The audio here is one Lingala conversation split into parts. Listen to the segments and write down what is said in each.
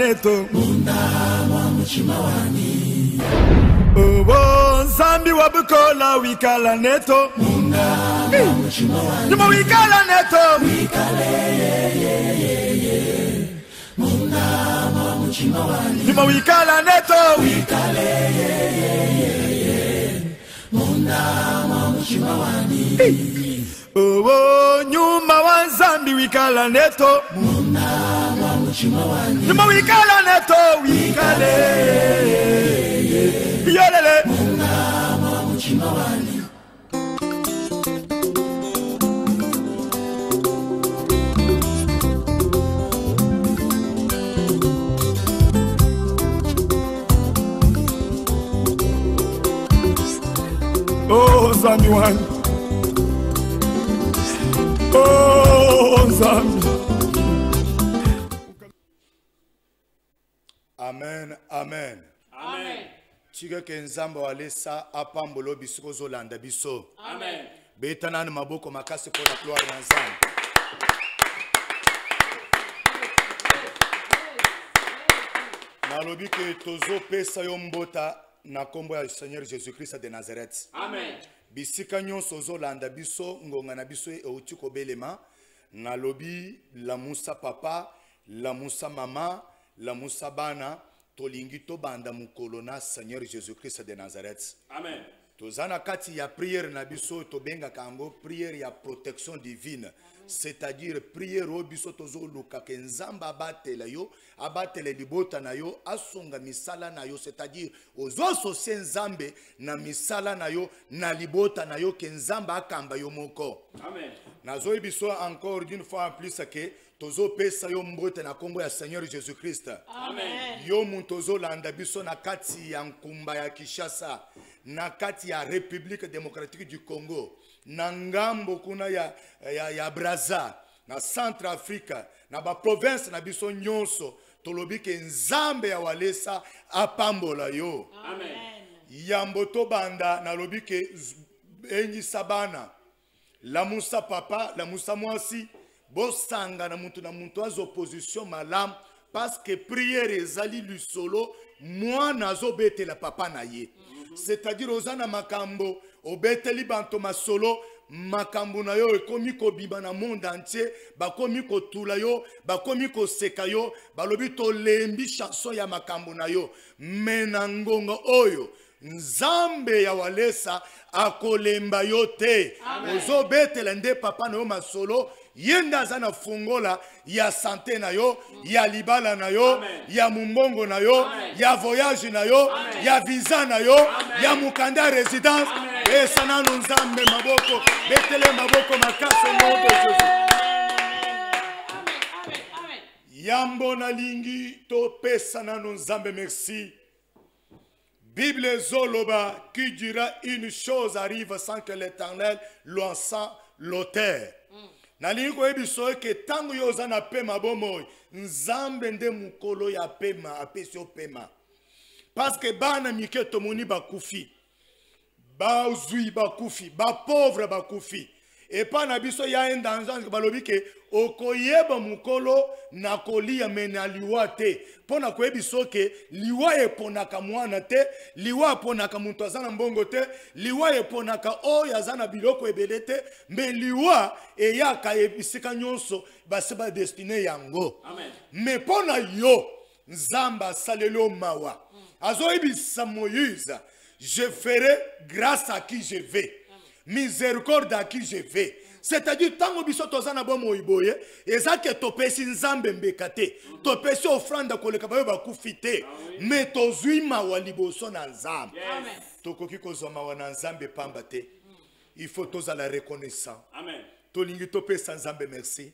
neto Obo Zambi wabukola wikala neto Nimo wikala neto Nimo wikala neto Obo nyuma wa Zambi wikala neto Nimo wikala neto wikale Yolele Oh Zambi one Oh Zambi Amen, amen. Amen. Chige ke nzamba walesa apambolo biso zolanda biso. Amen. Betana na maboko makasi pona gloire na nzamba. Nalobi ke tozo pesa yo mbota na kombo ya Seigneur Jésus-Christ de Nazareth. Amen. Bisika nyonso zolanda biso ngonga na biso euti kobelema. Nalobi la musa papa, la musa mama, la musa bana tolingi to banda mukolo na Seigneur Jésus-Christ de Nazareth. Amen. Tozana kati ya prière na biso to benga kango prière ya protection divine. C'est-à-dire prière o biso tozo luka ke nzamba abatela yo, abatele libota na yo, asunga misala na yo, c'est-à-dire ozo associer nzambe na misala na yo, na libota na yo ke nzamba akamba yo moko. Amen. Nazo biso encore d'une fois en plus que tozo pesa yo mbote na kombo ya Seigneur Jésus-Christ. Amen. Yo muntozo landa biso na kati ya nkumba ya Kinshasa, na kati ya République démocratique du Congo, na ngambo kuna ya Brazza, na Centrafrique, na ba province na biso nyonso, tolobi ke nzambe ya walesa apambola yo. Amen. Yamboto banda na lobi ke enyi sabana, la musa papa, la musa mwasi, bosanga na muntu az opposition malam, parce que prière ezali lusolo, moi nazo bete la papa na ye. C'est-à-dire ozana makambo, obete li banto masolo, makambo na yo ekomi ko biba na monde entier, bakomi ko tula yo, bakomi ko seka yo, balobi to lembi chanson ya makambo na yo. Menangongo oyo, nzambe ya walesa akolemba yo te. Ozo bete lende papa na yo masolo, yenda zana fungola ya santé na yo, ya libala na yo, ya mumbongo na yo, ya voyage na yo, ya visa na yo, ya mukanda résidence. Et sana nzambe maboko, betele maboko makase nom de Jésus. Yambo na lingi to pesa na nzambe merci. Bible zoloba qui dira une chose arrive sans que l'Éternel l'ensent l'auteur. Nalingi ko ebiso ke tangu yoza na pema bomoy nzambe nde mukolo ya pema apesio pema. Parce que bana miketo moni bakufi. Ba zui bakufi, ba pauvre bakufi. Et pas na biso ya endanzan balobi ke okoyeba mukolo na kolia mena liwa te. Pona ko ebiso ke liwa eponaka mwana te, liwa eponaka muntu azana mbongo te, liwa eponaka oyo azana biloko ebele te, mais liwa eyaka ebisika nyonso baseba destiné yango. Amen. Mais pona yo nzamba salelo mawa. Azo ebisa Moïse, je ferai grâce à qui je vais. Miséricorde à qui je vais. C'est-à-dire, tant que biso tozana bo moiboye, ezake topesi nzambe mbekate, topesi offrande koleka bayo bakufite, mais tozui mawa liboso na nzambe. Tokoki kozwa mawa na nzambe pamba te. Il faut tozala reconnaissant. Amen. Tolingi topesa nzambe merci.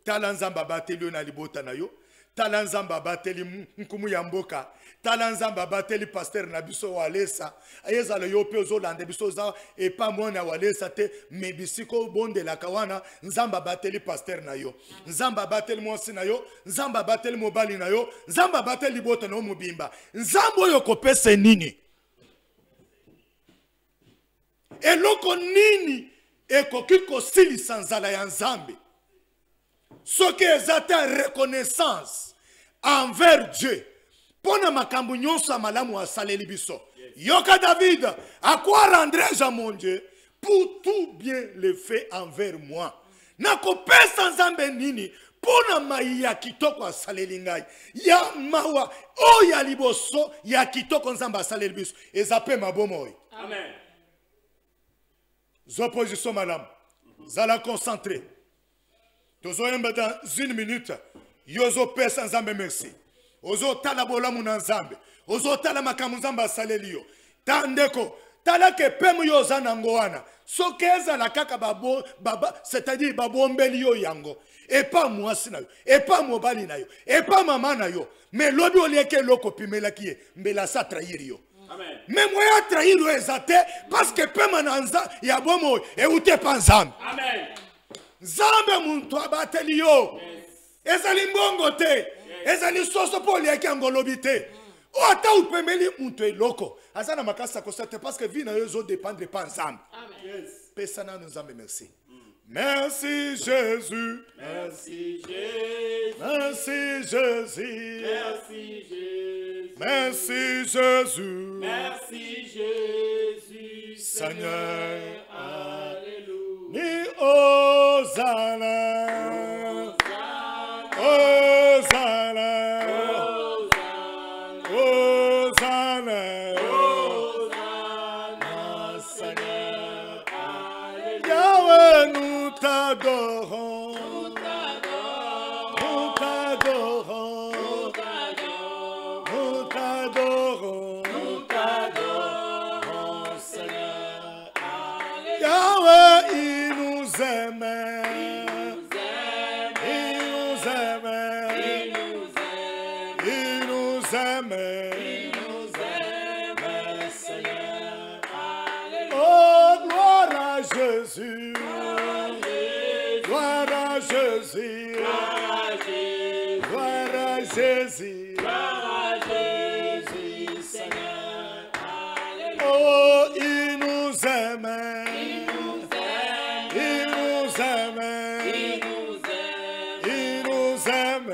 Tala nzambe abateli na libota na yo. Tala nzambe abateli nkumu ya mboka. Tala nzambe abateli pasteur na biso walesa. Ayezala yo pe ozolanda biso za e pa mwana walesa te me bisiko bonde la kawana nzambe abateli pasteur na yo. Nzambe abateli mwasi na yo, nzambe abateli mobali na yo, nzambe abateli bota na mobimba. Nzambe oyo kopesa nini? Eloko nini ekoki kosilisa nzala ya nzambe? Ce qui est à reconnaissance envers Dieu. Pona makambu nyonso malamu asaleli biso. Yoka David, à quoi rendrai-je à mon Dieu pour tout bien le fait envers moi? Nako pesa nzambe nini pona maiya kitoko asaleli ngai. Ya mawa o ya liboso ya kitoko nzambe asaleli biso. Ezape mabomoy. Amen. Opposition malamu. Zala concentré. Tozoyemba dans une minute. Yozo pesa nzambe merci. Ozo tala bolamu na nzambe. Ozo tala makamu nzambe asaleli yo. Tandeko. Tala ke pemu yo zanango wana. Sokeza la kaka babo baba, c'est-à-dire babombeli yo yango. Et pas moi na yo. Et pas mobali na yo. Et pas maman na yo. Mais lobi olieke loko pimela kiye. Mbela sa trahir yo. Amen. Mais moi ya trahir yo ezate parce que pema na nza ya bomo e ute pa nzambe. Amen. Nzambe muntu abateli yo. Ezali mbongo te. Ezali soso po olieke angolobi te. O ata upemeli muntu eloko. Azana makasa kosate parce que vie na yo zo dépendre pas nzambe. Amen. Pesana nous nzambe merci. Merci Jésus. Merci Jésus. Merci Jésus. Merci Jésus. Merci Jésus. Merci Jésus. Seigneur. Alléluia. Ni Hosanna. Hosanna. Hosanna. Hosanna. Seigneur. Yahweh, nous t'adorons. Nous t'adorons. Nous t'adorons. Nous t'adorons, Seigneur. Yahweh, il nous aime. Il nous aime. Il nous aime. Seigneur. Oh, gloire à Jésus. Gloire à Jésus. Gloire à Jésus. Seigneur. Oh, il nous aime. Il nous aime. Il nous aime.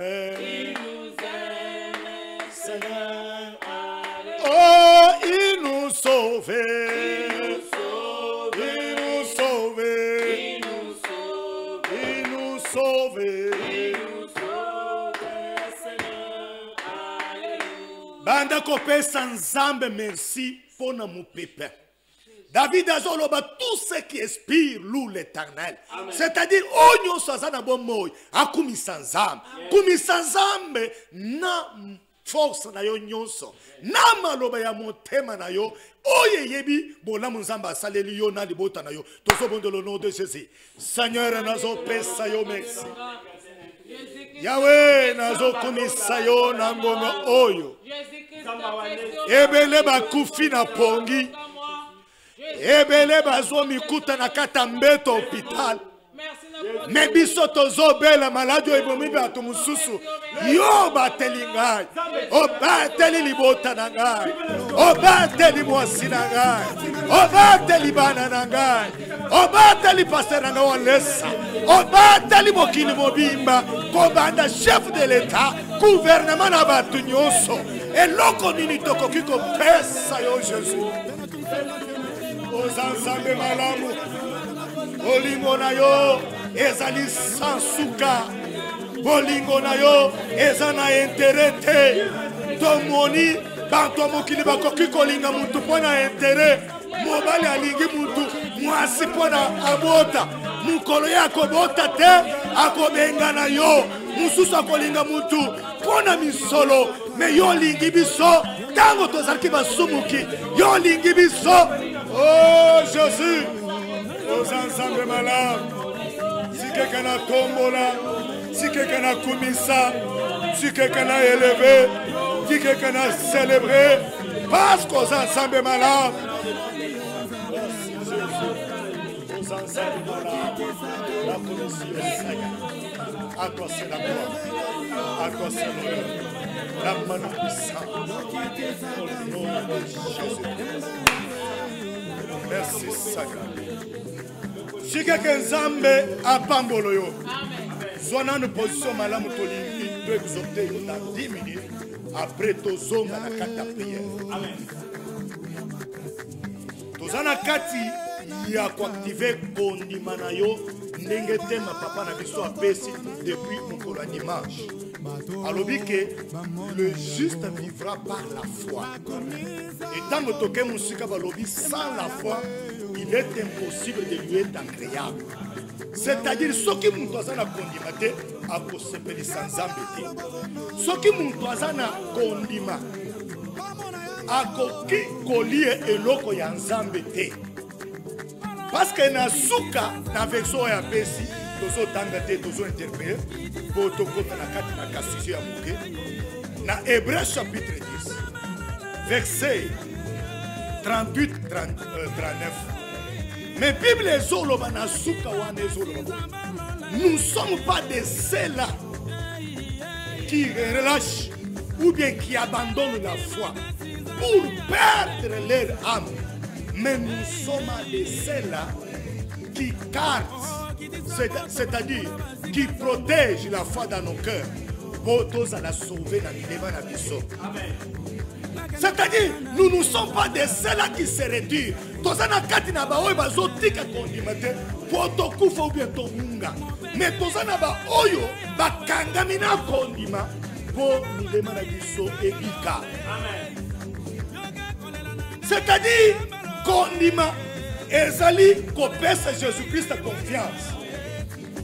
Seigneur. Oh, il nous sauve. Il nous sauve. Il nous sauve. Banda kopesa nzambe merci pour mon pépin. David a zoloba tout ce qui expire loue l'éternel. C'est-à-dire, onyo sazana bomoy, akumisa nzambe. Kumisa nzambe na force na yo nyonso. Na maloba ya motema na yo. Oye yebi, bola nzambe asaleli yo na libota na yo. Tozo bondo le nom de Jésus. Seigneur, nazo pesa yo merci. Yahweh, nazo kumisa yo na ngoma oyo. Ebele bakufi na pongi. Ebele bazo mikuta na kata mbeto hôpital. Mais biso tozobela maladi ebomi bato mususu. Yo bateli ngai. Obateli libota na ngai. Obateli mwasi na ngai. Obateli bana na ngai. Obateli pasteur na ngai walesa. Obateli mokili mobimba. Kobanda chef de l'État. Gouvernement na bato nyonso. Eloko nini tokoki kopesa yo Jésus. Ozanzambe malamu. Bolingo na yo ezali sansuka. Bolingo na yo ezana interete. Tomoni banto mokili bakoki kolinga mutu pona intere. Mobali alingi mutu mwasi pona abota. Mukolo yako bota te akobenga na yo. Mususu akolinga mutu pona misolo. Me yo lingi biso tango tozalaki basumuki. Yo lingi biso. Oh Jésus. Aux ensembles malades, si quelqu'un a tombola, si quelqu'un a kumisa, si quelqu'un a élevé, si quelqu'un a célébré, parce qu'aux ensembles malades, aux ensembles malades, la commission à toi c'est la gloire, à toi c'est l'honneur, la main puissante, au nom de Jésus. Merci Seigneur. Si quelqu'un zambe apambolo yo. Zona une position malamu tolingi. to exaucé dans 10 minutes. Après, tozonga na kati ya prière. Amen. Tozana kati ya koactiver kondima na yo ndenge tema papa na biso apesi depuis mokolo ya dimanche. Alobi que le juste vivra par la foi. Et tant que toke musika balobi sans la foi, il est impossible de lui être agréable. C'est-à-dire ce qui mutu azana kondima te akosepelisa nzambe te. Soki mutu azana kondima akoki kolie eloko ya nzambe te. Parce que na suka na verso ya pesi tozo tanga te tozo interpréter pour tokota na kati na kasisi ya moke na Hébreux chapitre 10 verset 38 39. Mais Bible ezoloba na suka wana ezoloba. Nous ne sommes pas de ceux-là qui relâchent ou bien qui abandonnent la foi pour perdre leur âme. Mais nous sommes de ceux-là qui gardent, c'est-à-dire qui protègent la foi dans nos cœurs pour tous à la sauver dans le biso. C'est-à-dire, nous ne sommes pas de ceux-là qui se retirent. Tous à la katina baoy bazotika kondimate pour to kufa ou bien to munga. Mais tous à la baoyo bakangamina kondima pour nous demander biso ebika. C'est-à-dire kondima ezali kopesa Jésus-Christ confiance.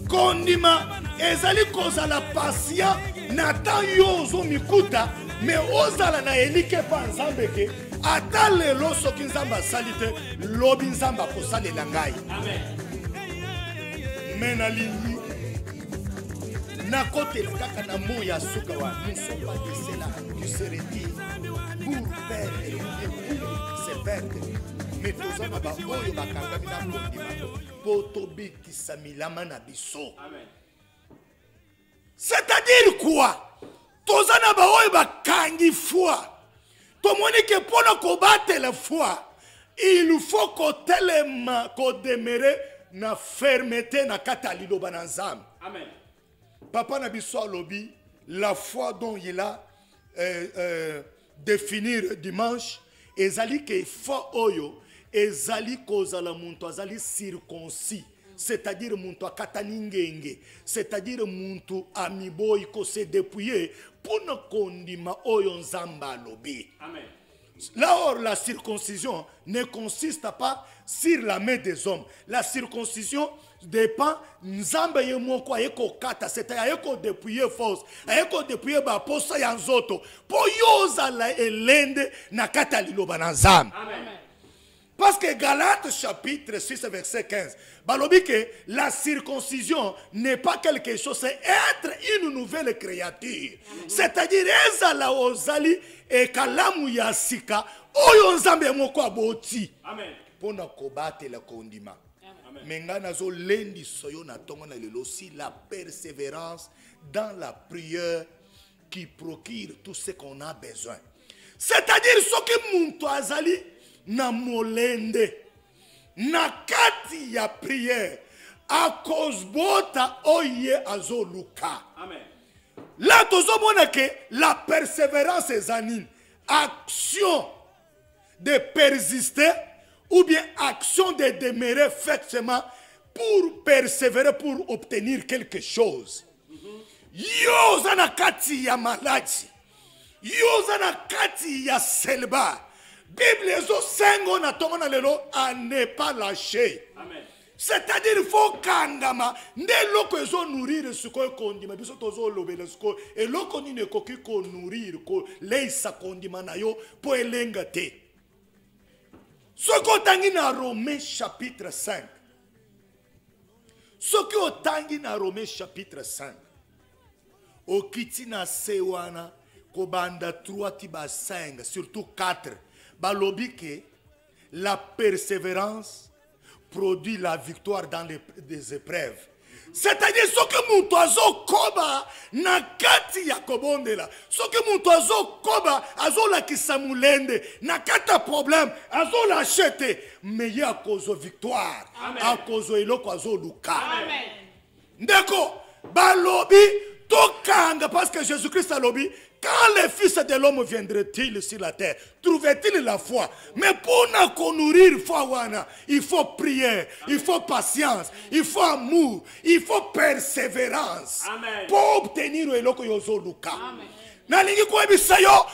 Kondima ezali kozala patient nata yozo mikuta mais ozala na elike pa nzambe ke ata lelo soki nzambe asali te lobi nzambe akosalela ngai. Mais nalingi nakotela kaka na mo ya suka wa nous sommes pas de cela qui se retire pour perdre et pour se perdre. Mais tozana ba oyo bakangami na kondima po tobikisa milama na biso. C'est-à-dire quoi? Tozana ba oyo bakangi foi. Tomoni ke pona kobattre la foi, il faut kotelema kodemere na fermeté na kata liloba na nzambe. Amen. Papa na biso alobi la foi dont il a définir dimanche ezali ke foi oyo ezali kozala muntu azali circoncis, c'est-à-dire muntu akatani ngenge, c'est-à-dire muntu amiboyi ko se dépouiller pour ne kondima oyo nzamba alobi. Amen. Là, or, la circoncision ne consiste pas sur la main des hommes. La circoncision dépend nzamba ye moko ayeko kata, c'est-à-dire ayeko dépouiller force, ayeko dépouiller ba posa ya nzoto po yoza la elende na kata liloba na nzamba. Amen. Parce que Galates chapitre 6 verset 15, balobi que la circoncision n'est pas quelque chose, c'est être une nouvelle créature. C'est-à-dire ezala ozali e kalamu ya sika oyo nzambe moko aboti. Amen. Pona kobate la kondima. Menga nazo lendi soyo na tongo na lelo si la persévérance dans la prière qui procure tout ce qu'on a besoin. C'est-à-dire ce que muntu azali na molende na kati ya prière a cause bota oye azoluka. Amen. Là tozomona que la persévérance est une action de persister ou bien action de demeurer effectivement pour persévérer pour obtenir quelque chose. Yo zana kati ya maladi, yo zana kati ya selba. Bible ezo sengo na tongo na lelo à ne pas lâcher. Amen. C'est-à-dire il faut kangama nde loko ezo nourrir suko kondima biso tozo lobela suko et loko ni ne koki ko nourrir ko leisa kondima na yo po elenga te. Soko tangi na Romains chapitre 5. Soko tangi na Romains chapitre 5. Okiti na sewana ko banda 3 tiba 5 surtout 4. Balobi que la persévérance produit la victoire dans les épreuves. C'est-à-dire ce que muntu azo koba na kati ya kobondela, ce que muntu azo koba azo la kisamulende na kata problème azo lachete mais ya kozo victoire a kozo eloko azo luka. Amen. Ndeko balobi Tokanga, parce que Jésus-Christ a lobby. Quand le Fils de l'homme viendrait-il sur la terre, trouverait-il la foi? Mais pour nous nourrir, il faut prière, il faut patience, il faut amour, il faut persévérance. Amen. Pour obtenir le loko yozo luka. Nalingi kwa bisa yo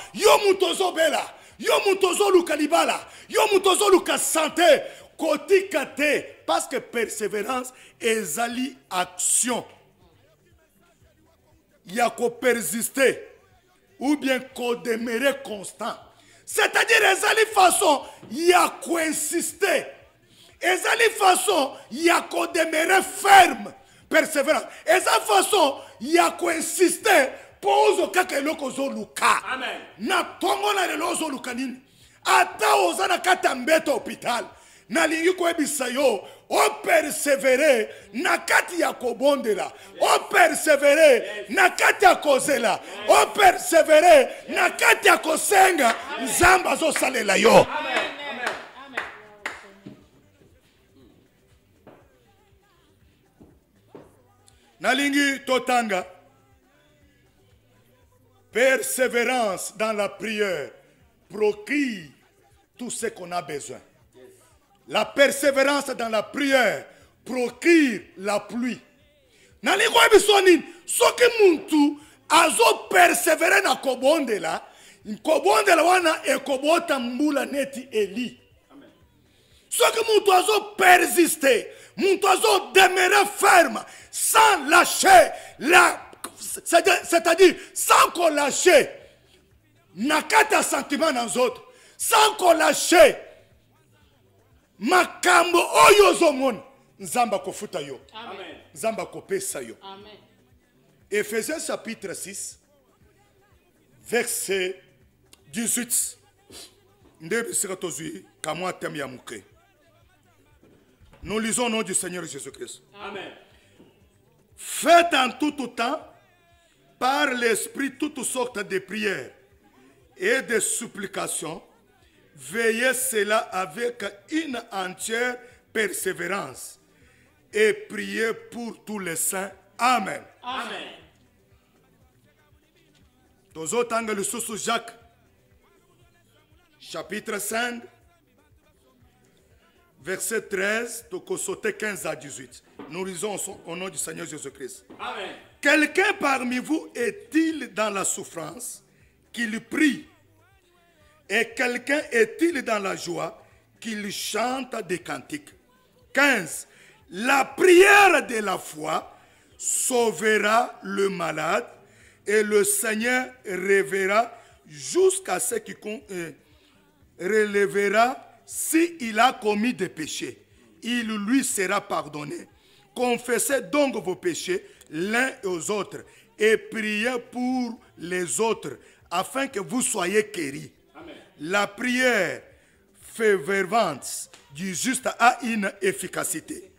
mutozo bela, yo mutozo luka libala, yo mutozo luka santé, kotika te, parce que persévérance ezali action. Il y a qu'à persister. Ou bien qu'on demeurer constant. C'est-à-dire, ezali façon, il y a qu'à insister. Ezali façon, il y a qu'à demeurer ferme, persévérant. Ezali façon, il y a qu'à insister. Pose au cas que l'oko zo luka. Amen. Na tongo na lelo zo luka nini. Ata ozana kata mbeto hôpital. Na lingi ko ebisa yo. O persévérer na kati ya kobondela. O persévérer na kati ya kozela. O persévérer na kati ya kosenga. Nzamba zo salela yo. Amen. Amen. Nalingi totanga. Persévérance dans la prière procure tout ce qu'on a besoin. La persévérance dans la prière procure la pluie. Nalingo ebisoni soki muntu azo persévérer na kobondela wana ekobota mbula neti Eli. Soki muntu azo persister, muntu azo demeurer ferme sans lâcher c'est-à-dire sans qu'on lâche nakata sentiment dans autres, sans qu'on lâche makambo oyo zomon nzamba kofuta yo. Amen. Nzamba kopesa yo. Amen. Ephésiens chapitre 6 verset 18. Ndebi sikatozui kamwa tem ya muke. Nous lisons au nom du Seigneur Jésus-Christ. Amen. Faites en tout temps par l'Esprit toutes sortes de prières et de supplications. Veillez cela avec une entière persévérance et priez pour tous les saints. Amen. Amen. Tozotanga le sous Jacques, chapitre 5, verset 13, Tokosote 15 à 18. Nous lisons au nom du Seigneur Jésus-Christ. Amen. Quelqu'un parmi vous est-il dans la souffrance qu'il prie? Et quelqu'un est-il dans la joie qu'il chante des cantiques? 15. La prière de la foi sauvera le malade et le Seigneur révérera jusqu'à ce qu'il relèvera s'il a commis des péchés. Il lui sera pardonné. Confessez donc vos péchés l'un aux autres et priez pour les autres afin que vous soyez guéris. Amen. La prière fervente du juste a une efficacité.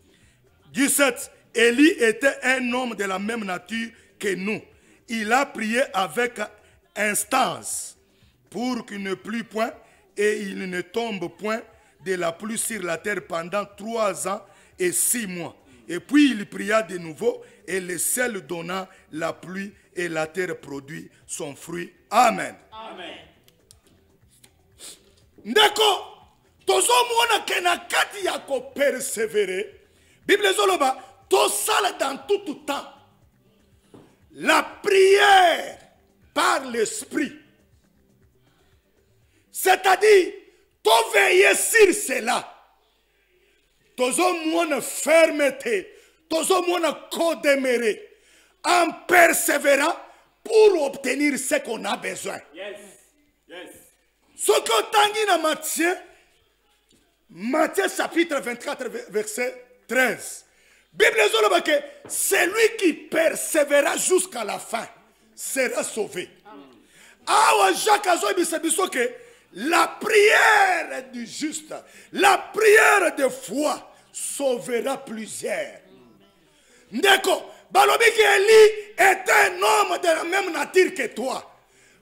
17. Élie était un homme de la même nature que nous. Il a prié avec instance pour qu'il ne plût point et il ne tombe point de la pluie sur la terre pendant 3 ans et 6 mois. Et puis il pria de nouveau et le ciel donna la pluie et la terre produit son fruit. Amen. Amen. Ndeko, tozo mwana kena kati ya ko persévérer. Bible zoloba, to sala dans tout temps. La prière par l'esprit. C'est-à-dire, to veiller sur cela. Tozo mwana fermeté, tozo mwana co-demeurer en persévérant pour obtenir ce qu'on a besoin. Yes. Yes. Ce que tangi na Matthieu chapitre 24 verset 13. Bible zoloba que celui qui persévérera jusqu'à la fin sera sauvé. Awa Jacques azo biso que la prière du juste, la prière de foi sauvera plusieurs. Ndeko, balobi ki Eli est un homme de la même nature que toi.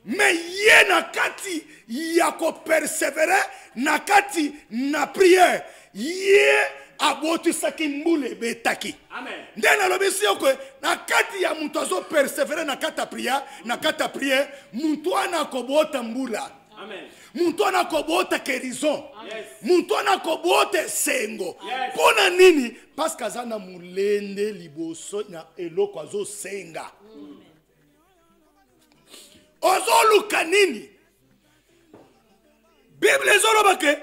Mais yé na kati yako persévérer na kati na prière. Yé abotisaki mbula ebetaki. Amen. Nde nalobi si yoko na kati ya muntu azo persevere na kata prière muntu ana kobota mbula. Amen. Muntu ana kobota guérison. Yes. Muntu ana kobota sengo. Yes. Pona nini? Parce que azana mulende liboso na eloko azo senga. Ozoluka nini? Bible ezoloba ke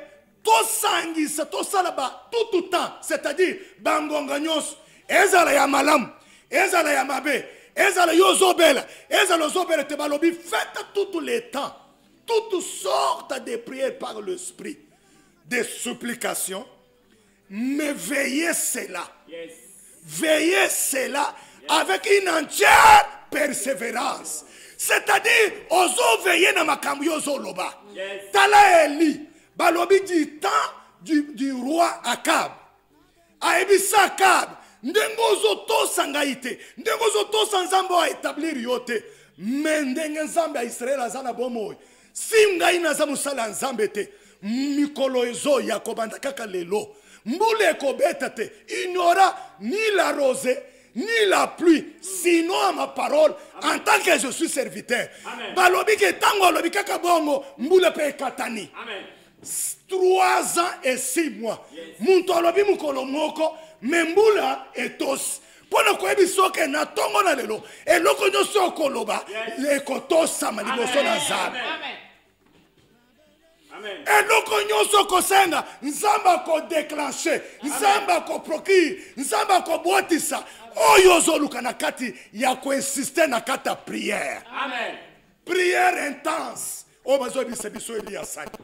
to sangisa to salaba tout temps, c'est-à-dire bangonga nyonso ezala ya malamu ezala ya mabe ezala yozobela ezala zobela te balobi faites tout le temps toutes sortes de prières par l'esprit, des supplications, mais veillez cela. Yes. Veillez cela avec une entière persévérance. C'est-à-dire, ozo veiller na makambo yozo loba. Yes. Tala Eli, balobi du temps du roi Akab. Aebisa Akab, ndengozo to sangaite, ndengozo to sanzambo a établir yote. Mendenge nzambe a Israël azana bomoy. Si ngai naza musala nzambe te, mikolo ezo ya kobanda kaka lelo. Mbule kobeta te, il n'y aura ni la rosée, ni la pluie, sinon à ma parole, en tant que je suis serviteur. Amen. Balobi ke tango lobi kaka bongo, mbule pe katani. Amen. 3 ans et 6 mois. Yes. Muntu alobi mukolo moko, membula etos. Pona koyebi soke na tongo na lelo, eloko nyoso koloba, le kotosa maliboso na nzambe. Amen. Amen. Eloko nyoso kosenga, nzamba ko déclencher, nzamba ko procure, nzamba ko boitisa. Oyo zoluka na kati ya ko insister na kata prière. Amen. Prière intense. O bazo biso biso Elia saki.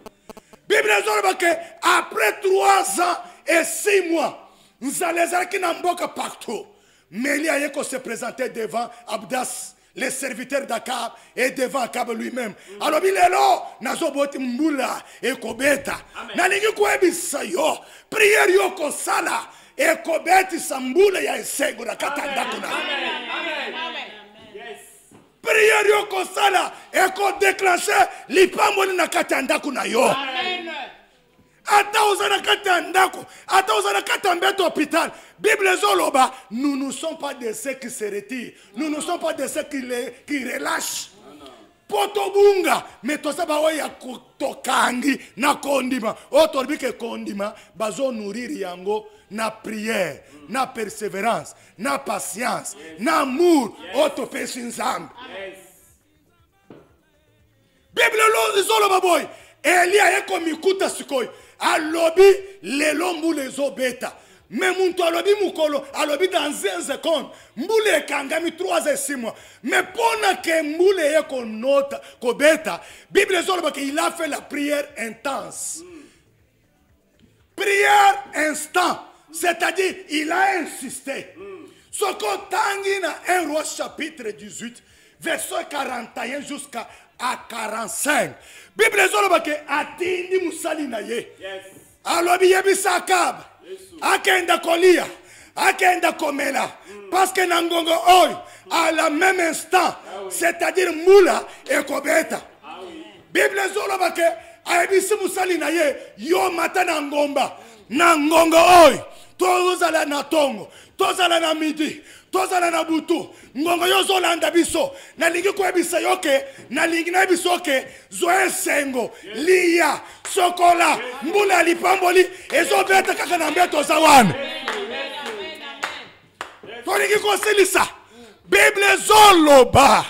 Bible zoloba ke après 3 ans et 6 mois, nzalezaki na mboka partout. Mais Elia yeko se présenter devant Abdas, les serviteurs d'Akab, et devant Akab lui-même. Alors, bilelo, nazo boti mbula, e kobeta. Nalingi kuebisa yo, prière yo kosala, e kobeti sambula ya esego na katanda kuna. Amen. Amen. Amen. Yes. Prière yo kosala, e ko déclencher lipamboli na katanda kuna yo. Amen. Ata ozana kata ndako, ata ozana kata mbeto hôpital. Bible zoloba, nous ne sommes pas de ceux qui se retirent, nous ne sommes pas de ceux qui relâchent. Potobunga, mais to saba oya kutokangi na kondima. Otorbi ke kondima, bazo nourrir yango na prière, na persévérance, na patience, na amour, otopesi nzambe. Yes. Bible zoloba boy, Elia yeko mikuta sikoy. Alobi lelo mbule zobeta. Mais muntu alobi mukolo, alobi dans 1 seconde. Mbule kangami 3 et 6 mois. Mais pona ke mbule yeko nota, kobeta. Bible zoloba ke il a fait la prière intense. Prière instant. C'est-à-dire, il a insisté. Soko tangi na 1 Roi chapitre 18, verset 41 jusqu'à 45. Bible zoloba ke atindi musali na ye. Yes. Alobi yebisa Akab. Akenda kolia. Akenda komela. Parce que nangongo oy à la même instant, c'est-à-dire moula et kobeta. Bible zoloba ke ayebisi musali na ye yo mata na ngomba. Na ngongo oy tozala na tongo, tozala na midi, tozala na butu, ngongo yo zolanda biso, na lingi koyebisa yoke, na lingi na biso ke zoe sengo, liya, sokola, mbula lipamboli, ezobeta kaka na mbeto zawana. Tolingi kosilisa, Bible zoloba,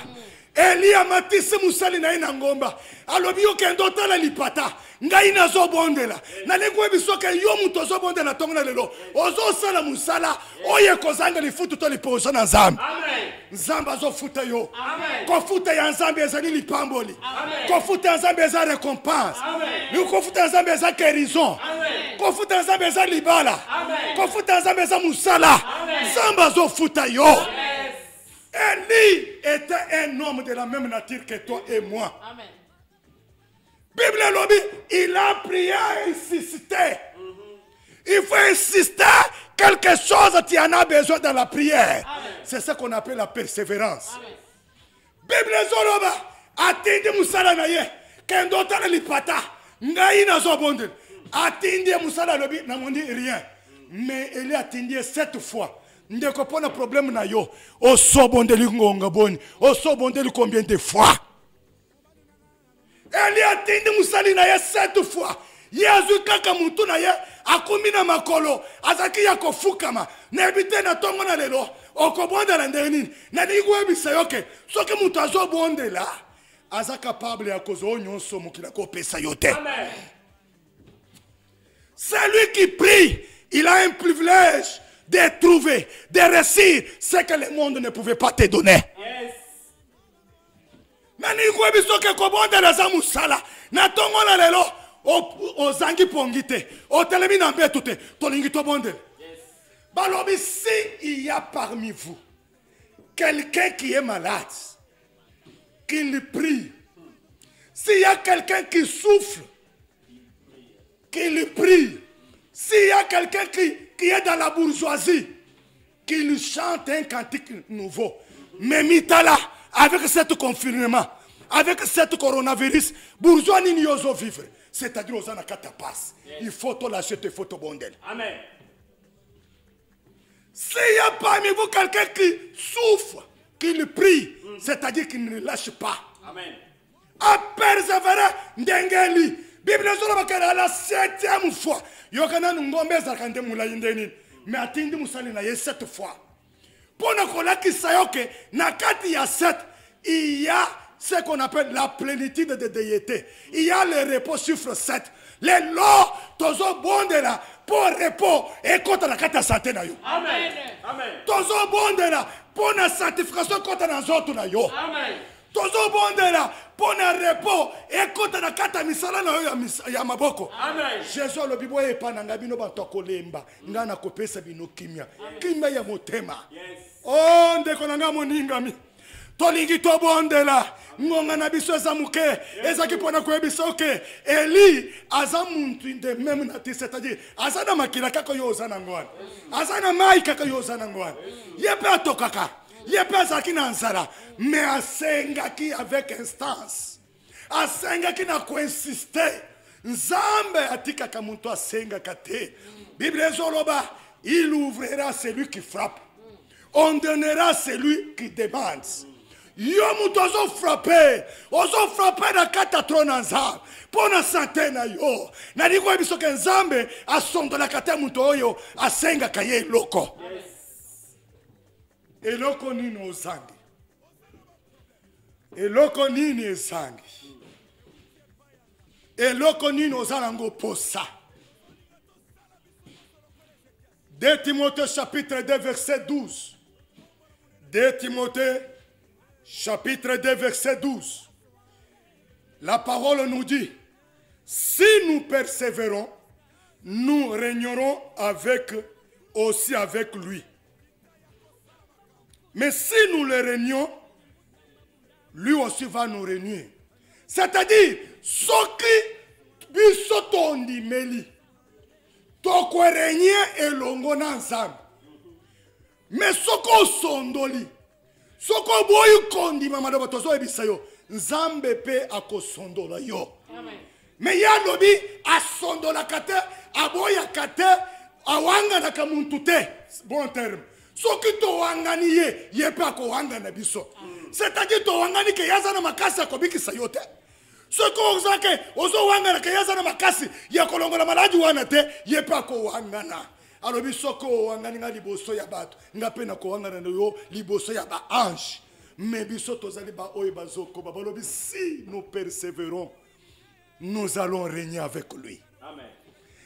Elia matisi musali na ina ngomba, alobi yo kendo tala lipata, ngai na zobondela na lengwe bisoke yo muto zobondela tongo na lelo ozo sala musala oye kozanga lifutu to lipoza na nzambe. Amen. Nzambe azofuta yo. Amen. Kofuta ya nzambe ezali lipamboli. Amen. Kofuta ya nzambe eza récompense. Amen. Kofuta ya nzambe eza guérison. Amen. Kofuta ya nzambe eza libala. Amen. Kofuta ya nzambe eza musala. Amen. Nzambe azofuta yo. Yes. Élie était un homme de la même nature que toi et moi. Amen. Bible lobby, il a prié à insister. Il faut insister. Quelque chose, tu en as besoin dans la prière. C'est ce qu'on appelle la persévérance. Amen. Bible zoloba, atindi musala na ye. Kendo tala lipata. Ngai na zobonde. Atindi musala lobi na mondi rien. mais Eli atteindit 7 fois. Ndeko pona problème na yo. Osobondeli ngonga boni. Osobondeli combien de fois? Eli atteindit musali na ye 7 fois. Yezu kaka mutu na ye akumina makolo azaki ya kofukama na ebite na tongo na lelo okobondela ndeni na digwe bisayoke soki mutu azobondela aza capable ya kozo nyonso mukila ko pesa yote. Amen. Celui qui prie, il a un privilège de trouver, de réussir ce que le monde ne pouvait pas te donner. Yes. Nani ko bisoke kobondela za musala na tongo na lelo ozangi pongite otelemi na mbeto te tolingi tobondela. Balobi, si il y a parmi vous quelqu'un qui est malade, qu'il prie. S'il y a quelqu'un qui souffle, qu'il prie. S'il y a quelqu'un qui est dans la bourgeoisie, qu'il chante un cantique nouveau. Mais mitala, avec cet confinement, avec cet coronavirus, bourgeois n'y osent vivre. C'est-à-dire aux anakata passe. Il faut te l'acheter, il faut te bondel. Amen. S'il y a parmi vous quelqu'un qui souffre, qu'il prie, c'est-à-dire qu'il ne lâche pas. Amen. À persévérer, ndengeli. Bible dit la 7e fois. Yokana ngombe zakande mula indeni. Mais atindi musali na 7 fois. Pour ne kola ki sayoke, na kati ya 7, il y a ce qu'on appelle la plénitude de déité. Il y a le repos chiffre 7. Les lots, tozo bondela, pour repos, et contre la carte santé na yo. Amen. Amen. Tozo bondela, pour la sanctification contre la zoto na yo. Amen. Tozo bondela, pour le repos, et contre la carte misala na yo ya maboko. Amen. Jésus le bibo e pananga bino bantoko lemba, ngana kopesa bino kimia. Kimia ya motema. Yes. Oh, ndeko nanga moningami. Tolingi to bondela. Ngonga na biso za muke ezaki pona ko ebisoke Eli aza muntu de même na ti, c'est-à-dire aza na makila kaka yo za na ngwana aza na mai kaka yo za na ngwana yepe atokaka yepe azaki na nzara mais asenga ki avec instance asenga ki na ko insister nzambe atika ka muntu asenga kate. Bible ezoloba il ouvrira celui qui frappe, on donnera celui qui demande. Yo mutu ozo frappe na kata trona nzambe pona santé na yo na liko biso ke nzambe asondola kata mutu oyo asenga kaye eloko. Eloko nini ozangi, eloko nini ezangi, eloko nini ozalango posa. 2 Timothée chapitre 2 verset 12. 2 Timothée chapitre 2 verset 12. La parole nous dit, si nous persévérons, nous régnerons aussi avec lui. Mais si nous le régnons, lui aussi va nous régner. C'est-à-dire, ce qui bisotondi meli, toko régner elongo na nzambe. Mais ce qu'on sondoli, soko boyi kondi mama do tozo ebisa yo nzambe pe akosondola yo. Amen. Me ya lobi asondola kate aboya kate awanga na kamuntu te. Bon terme. Soki to wangani ye pe akowanga na biso. C'est-à-dire to wangani ke yaza na makasi akobikisa yo te. Soko ozake ozo wanga na ke yaza na makasi ya kolongola malaji wana te ye pe akowanga na. Alors bisoko wangani nga liboso ya bato ngape na ko wangana yo liboso ya ba ange mais biso tozali ba oyo bazoko babalobi si nous persévérons nous allons régner avec lui. Amen.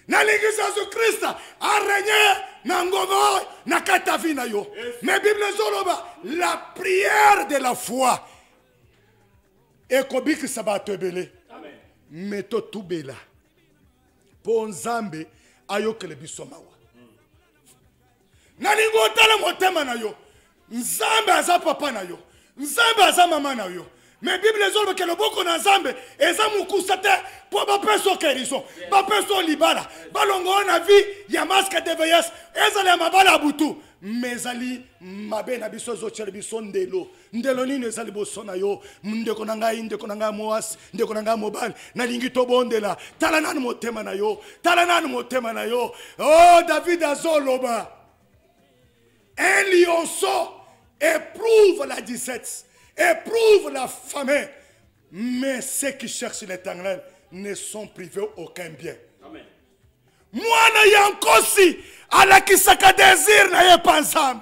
Na l'église Jésus Christ a régné na ngoma na katavina yo. Mais Bible zoloba la prière de la foi et kobiki sabato ebele. Amen. Meto tubela po nzambe ayokele biso mawa. Nalingo tala motema na yo nzambe aza papa na yo nzambe aza mama na yo. Mais Bible zolo ke loboko na nzambe eza mukusa te po ba peso kerison ba peso libala balongo na vie ya masque de vieillesse eza le mabala butu mezali mabe na biso ezotyela biso ndelo nini ezali liboso na yo ndeko na ngai mwasi ndeko na ngai mobali nalingi tobondela tala nani motema na yo oh David azoloba un lionceau éprouve la disette, éprouve la famine, mais ceux qui cherchent l'Éternel ne sont privés aucun bien. Amen. Mwana yankosi alakisaka désir na ye pa nzambe,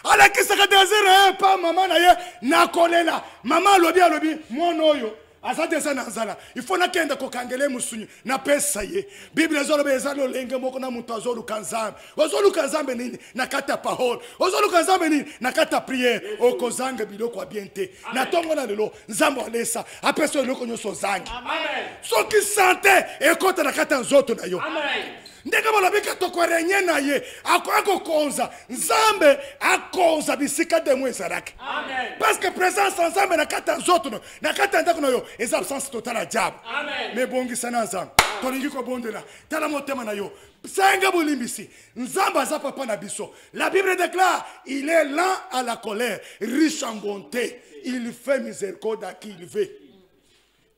alakisaka désir na ye pa mama na ye nakolela mama alobi mwana oyo azate sana nzala il faut nakenda kokangele musunyu na pesa ye Bible ezoloba ezali olenge moko na mutu azoluka nzambe ozoluka nzambe nini na kata parole ozoluka nzambe nini na kata prière okozanga biloko ya bien te na tongo na lelo nzambe alesa apesa eloko nyonso zanga Amen. soki sante ekota na kata nzoto na yo Amen. ndenge balobika tokorenye na ye akokonza nzambe akonza bisika demo ezalaki Amen. parce que présence nzambe na kata nzoto no na kata ndako na yo eza absence totale ya diable Amen. mais bongisa na nzambe tolingi kobondela tala motema na yo senga bolimbisi nzambe aza papa na biso. La Bible déclare il est lent à la colère riche en bonté il fait miséricorde à qui il veut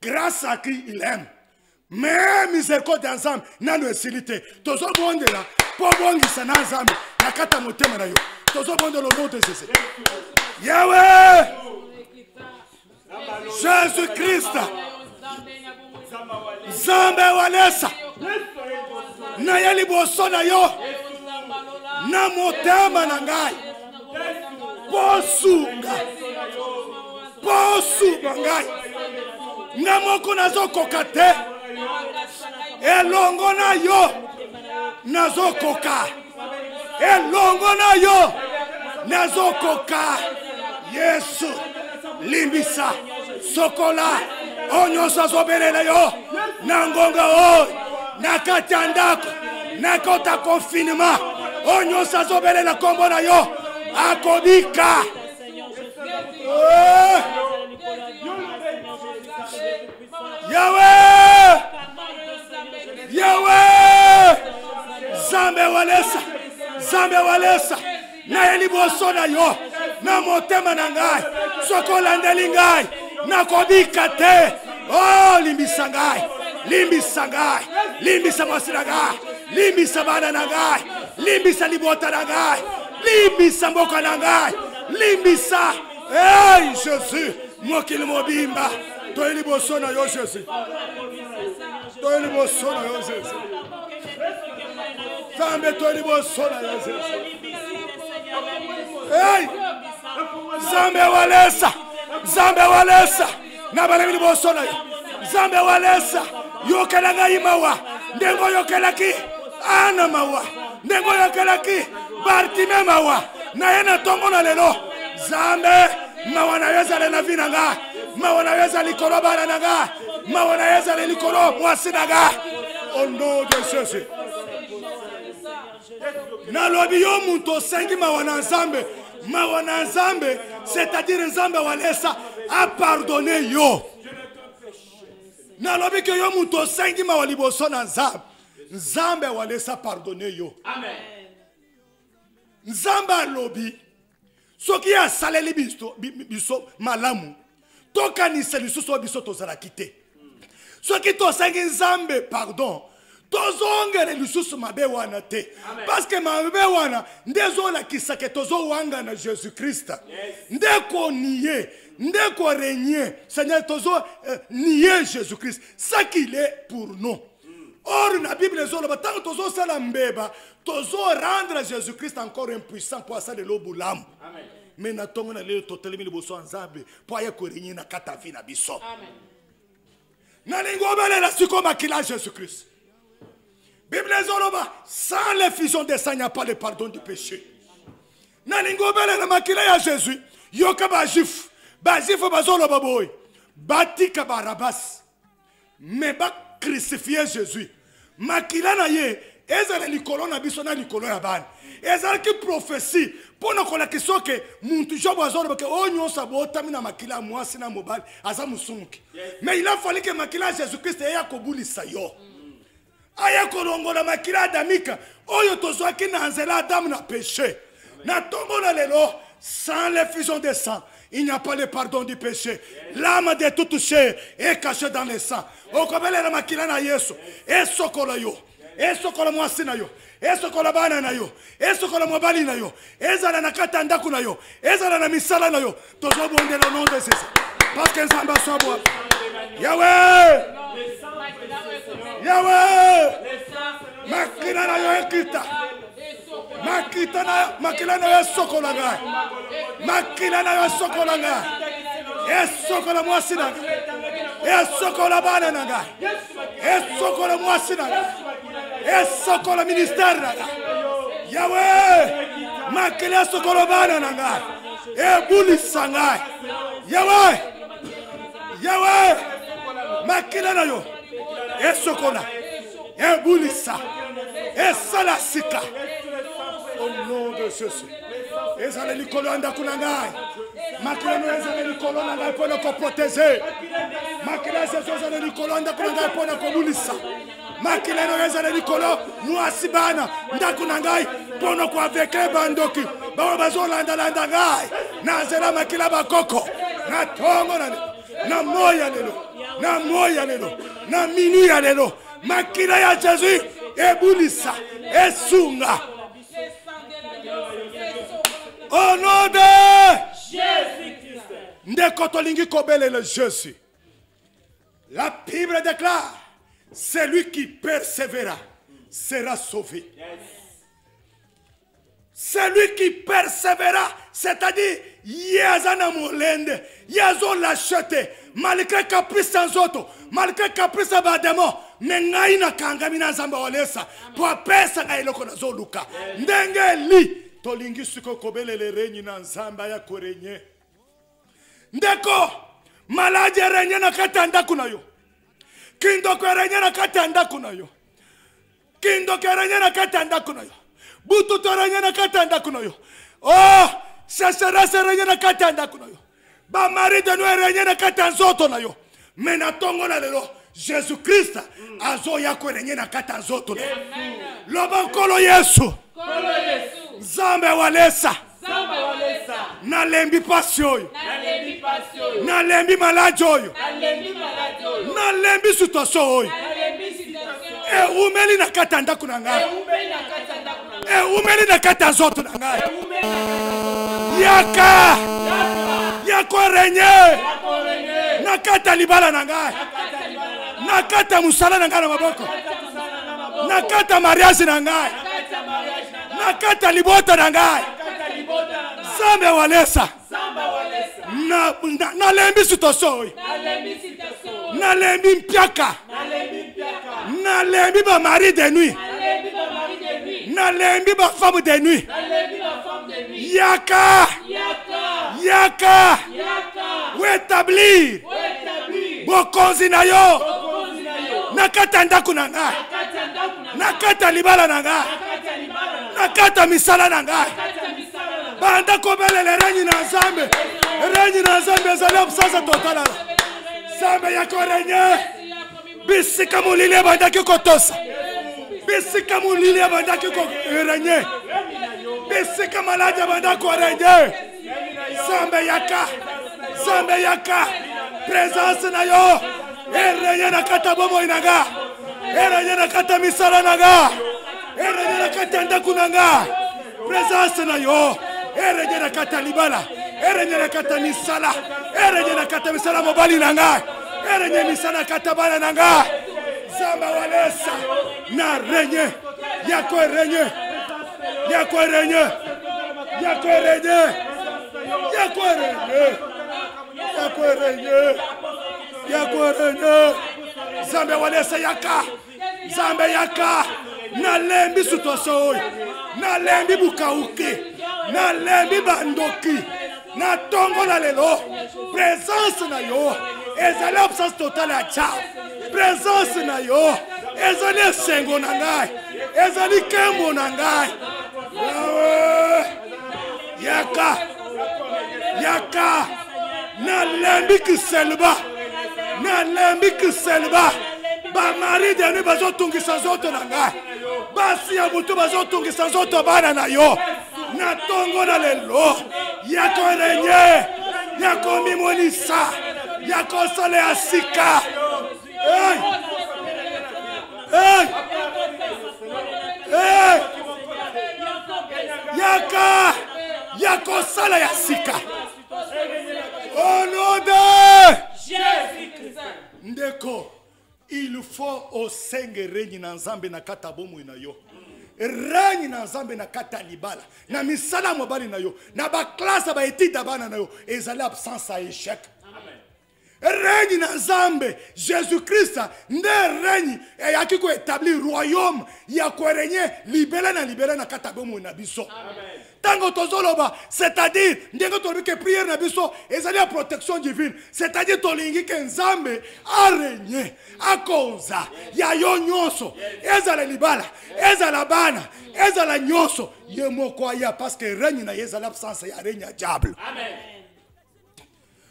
grâce à qui il aime. Mais miséricorde ensemble nano esilite tozo bondela po bongisa na nzambe nakata motema na yo tozo bondela moto sese Yahweh Jésus Christ Nzambe walesa na yeli boso na yo na motema na ngai posunga ngai na moko nazokoka te elongo na yo nazokoka elongo na yo nazokoka Yesu limbisa sokola onyoso azobelela yo na ngonga oyo na kati ya ndako na kota confinement onyoso azobelela kombo na yo akobika Yahweh Zambe walesa na yeli boso na yo na motema na ngai sokolandeli ngai na kobika te oh limbisa ngai limbisa mwasi na ngai limbisa bana na ngai limbisa libota na ngai limbisa mboka na ngai limbisa hey Jésus mokili mobimba toyeli boso na yo Jésus toyeli boso na yo Jésus Zambe toyeli boso na yo Jésus hey Zambe walesa na bana bili boso na yo Zambe walesa yokela ngai mawa ndengo yokelaki ana mawa ndengo yokelaki Bartime mawa na yena tongo na lelo Zambe mawa na yeza na vina nga mawa na yeza likolo bana na nga mawa na yeza likolo mwasi na nga au nom de Jésus na lobi yo muntu sengi mawa na Nzambe c'est-à-dire Nzambe walesa a pardonné yo na lobi ke yo muntu sengi mawa liboso na Nzambe walesa pardonné yo Amen. Nzambe lobi soki asaleli biso malamu tokanisa lisusu biso tozalaki te soki tosengi Nzambe pardon tozongele lisusu mabe wana te parce que mabe wana ndezolakisa ke tozowanga na Jésus Christ ndeko nier ndeko régner Seigneur tozo nier Jésus Christ ça qu'il est pour nous. Or la Bible ezoloba tant tozo sala mbeba tozo rendre Jésus Christ encore impuissant pour ça de l'obulamu. Amen. Mais na tongo na lelo totelemi liboso Nzambe pour ya ko régner na kata vi na biso. Amen. Na lingobele la siko makila Jésus Christ. Bible ezoloba sans l'effusion des sangs il n'y a pas le pardon du péché. Na lingobele na makila ya Jésus yoka ba juif bazoloba boy batika Barabas mais ba crucifier Jésus makila na ye ezala likolo na biso na likolo ya bana ezala ki prophétie pona kola kisoke muntu jobo azolo ke onyo sabota mina makila mwasi na mobali aza musunki mais il a fallu que makila Jésus Christ ya kobulisa yo aya kolongola makila adamika oyo tozwaki na nzela Adam na péché Na tongo na lelo, sans l'effusion de sang, il n'y a pas le pardon du péché. L'âme de tout touché est cachée dans le sang. Okobele na makila na Yesu. Esokola yo. Esokola mwasi na yo. Esokola bana na yo. Esokola mobali na yo. Ezala na kata ndaku na yo. Ezala na misala na yo. Tozo bonde le nom de Jésus. Parce que Nzamba sobo. Yahweh. Yahweh. Makila na yo ekita. Makila na yo sokola ngai. Makila na yo sokola ngai. Esokola mwasi na ngai. Esokola bana na ngai. Esokola mwasi na ngai. Esokola ministère na ngai. Yahweh. Makila sokola bana na ngai. Ebulisa ngai. Yahweh. Yahweh. Makila na yo. Esokola. Ebulisa. Esalasika. Au nom de Jésus. Ezale likolo andakuna ngai. Makila no ezale likolo na ngai pona ko protéger. Makila ezale likolo andakuna ngai pona ko bulisa. Makila no ezale likolo mwasi bana ndakuna ngai pona ko aveke bandoki. Bawo bazolanda landa ngai. Na zela makila bakoko. Na tongo na moya lelo. Na moya lelo. Na minu ya lelo. Makila ya Jésus ebulisa. Esunga. Au nom de Jésus-Christ. Ndekotolingi kobele le Jésus. La Bible déclare, celui qui persévérera sera sauvé. Celui qui persévérera, c'est-à-dire yazana molende, yazo lachete, malgré caprice sans auto, malgré caprice bademo, mengaina kangamina zamba walesa, pour pesa ngailoko na zoluka. Ndenge li tolingi suko kobele le renyi na nzamba ya korenye. Ndeko maladi renye na katanda kuna yo. Kindo korenye na katanda kuna yo. Kindo korenye na katanda kuna yo. Butu torenye na katanda kuna yo. Oh, sécheresse renye na katanda kuna yo. Ba mari de nous renye na katanzoto na yo. Mena tongo na lelo Jésus-Christ azo ya korenye na katanzoto na yo. Lobankolo Yesu. Nzambe walesa. Nalembi passion. Nalembi maladi oyo. Nalembi situation oyo. Umeli na kata ndaku na ngai. Umeli na kata zoto na ngai. Yaka. Yako renye. Na kata libala na ngai. Na kata musala na ngai na maboko. Na kata mariage na ngai. Nakata libota na ngai. Zambe walesa. Na lembi situation. Na lembi mpiaka. Na lembi ba mari de nuit. Na lembi ba femme de nuit. Yaka. Yaka. Wetabli. Bokonzi na yo. Nakata ndaku na ngai. Nakata libala na ngai. Nakata misala na ngai. Banda kobele le renyi na Nzambe. Renyi na Nzambe ezali absence totale. Nzambe ya korenye. Bisika mulili bandaki kotosa. Bisika mulili bandaki korenye. Bisika maladi bandaki korenye. Nzambe yaka. Nzambe yaka. Présence na yo. Erenye na kata bomo inaga. Erenye na kata misala naga. Erenye na kata ndaku nanga. Présence na yo. Erenye na kata libala. Erenye na kata misala. Erenye na kata misala mobali nanga. Erenye misala kata bana nanga. Zamba walesa. Na renye. Yako renye. Yako renye. Yako renye. Yako renye. Yako renye. Yako renye. Zambe walesa yaka. Zambe yaka. Na lembi situation. Na lembi bukauki. Na lembi bandoki. Na tongo na lelo. Présence na yo. Ezali absence totale ya chao. Présence na yo. Ezali sengo na ngai. Ezali kembo na ngai. Yaka. Yaka. Na lembi kiselba. Na lembi kiselba. Ba mari de nous bazo tungisa zoto na ngai. Basi ya butu bazo tungisa zoto bana na yo. na tongo na lelo ya korenye ya komimonisa ya kosala ya sika. Hey! Hey! Hey! Yaka yakosala ya sika. Au nom de Jésus-Christ. Ndeko, il faut osenge règne na nzambe na kata bomo na yo. Règne na nzambe na kata libala. Na misala mobali na yo. Na ba classe ba étude bana na yo. Ezali absence à échec. Règne na nzambe Jésus-Christ nde règne et yaki ko établir royaume ya ko régner libérer na kata bomo na biso. Amen. Tango tozoloba, c'est-à-dire ndenge tolobi que prière na biso ezali ya protection divine, c'est-à-dire tolingi ke nzambe a régner akonza ya yo nyonso ezala libala ezala bana ezala nyonso ye moko ya parce que règne na ezala absence ya règne ya diable. Amen.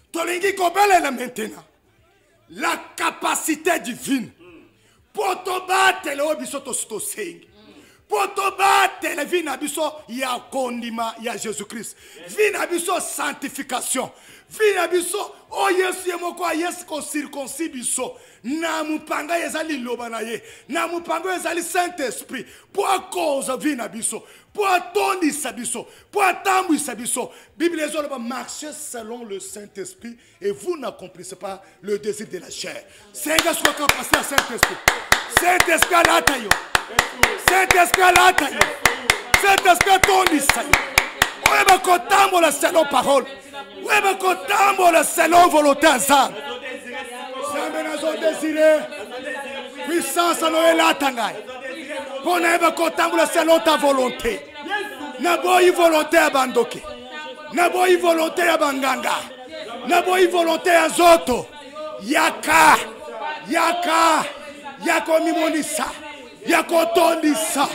Tolingi kobelela maintenant la capacité divine pour te battre le biso to sengi. Pour te battre la vie nabiso ya kondima ya Jésus-Christ. Vie nabiso sanctification. Vie nabiso o Yesu yemoko Yesu ko circoncis biso. Na mupanga ezali loba na ye. Na mupanga ezali Saint-Esprit. Pour cause vie nabiso. Pour tondisa biso. Pour tambwisa biso. Bible ezoloba marcher selon le Saint-Esprit et vous n'accomplissez pas le désir de la chair. C'est un gars qui a passé à Saint-Esprit. Saint-Esprit à la taille. Saint-Esprit à la taille. Saint-Esprit à tondisa. Ouais, mais quand tambo la selon parole. Ouais, mais quand tambo la selon volonté ensemble. Désiré, puissance à Noël à Tangaï. Pour ne pas tambo la selon ta volonté. Naboyi volonté à Bandoki. Naboyi volonté à Banganga. Naboyi volonté à Zoto. Yaka. Yaka. Yako mimonisa. Yako tondisa.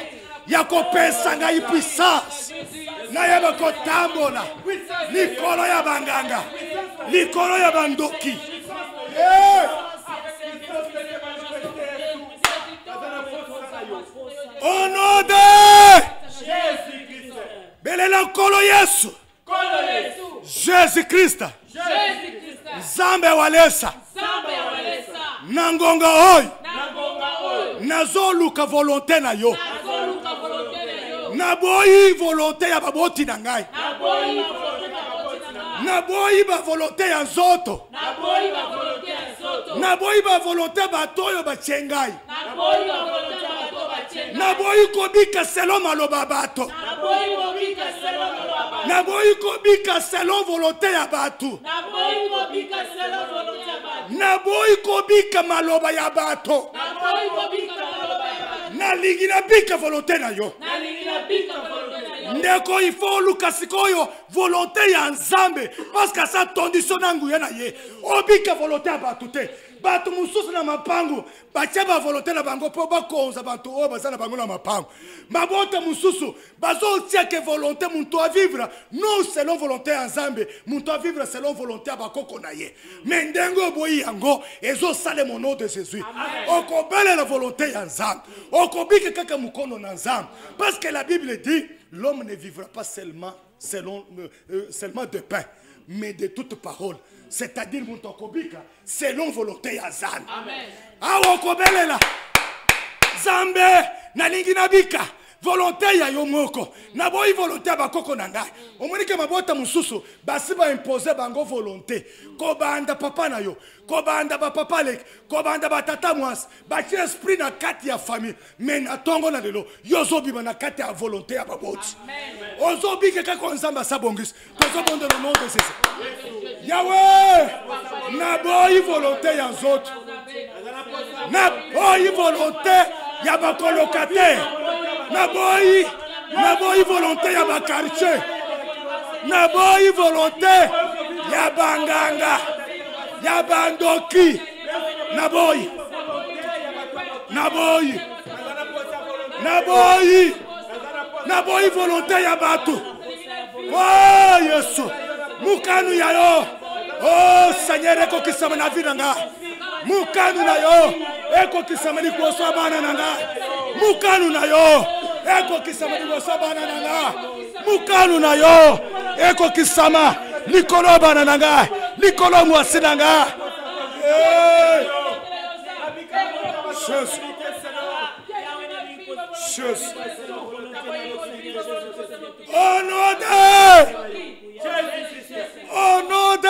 Yako pesanga y puissance. Nayaba ko tambola. Likolo ya Banganga. Likolo ya Bandoki. Au nom de Jésus-Christ. Belela kolo Yesu. Jésus-Christ. Zambe walesa. Nangonga oi. Nazoluka volonté na yo. Naboyi volonté ya baboti na ngai. Naboyi ba volonté ya nzoto. Naboyi ba volonté batoyo ba chengai. Naboyi kobika selon maloba bato. Naboyi kobika selon volonté ya bato. Naboyi kobika maloba ya bato. Nalingi na bika volonté na yo. Ndeko il faut lukasikoyo volonté ya nzambe parce que ça condition nangu ya na ye. Obika volonté ya bato te. Bato mususu na mapangu batia ba volonté na bango po bakonza bato o bazana bango na mapangu. Mabota mususu bazo tia que volonté muntu a vivre non selon volonté ya nzambe muntu a vivre selon volonté ya bakoko na ye. Mendengo boyi yango ezo sale mon nom de Jésus. Okobele la volonté ya nzambe. Okobika kaka mukono na nzambe parce que la Bible dit l'homme ne vivra pas seulement de pain mais de toute parole. C'est-à-dire mon tokobika selon volonté ya Zan. Amen. Awo kobelela Zambe na lingi nabika volonté ya yomoko na boyi volonté ya bakoko na ngai. Omoni ke mabota mususu basi ba imposer bango volonté. Kobanda papa na yo, kobanda ba papa lek, kobanda ba tata mwasi, ba ti esprit na kati ya famille, mais na tongo na lelo yozo biba na kati ya volonté ya baboti. Amen. Ozo bike ka konzamba sabongis. Tozo bonde le nom de Jésus. Yahweh, na boyi volonté ya nzoto. Na boyi volonté ya ba colocataire. Na boyi volonté ya ba quartier. Na boyi volonté ya banganga. Ya bandoki. Na boyi. Na boyi. Na boyi. Na boyi volonté ya bato. Oh Yesu. Mukanu ya yo. Oh Seigneur eko kisama na vida nga. Mukanu na yo. Eko kisama ni kuosa bana na nga. Mukanu na yo. Eko kisama ni kuosa bana na nga. mukanu na yo eko kisama likolo bana na ngai likolo mwasi na ngai. Au nom de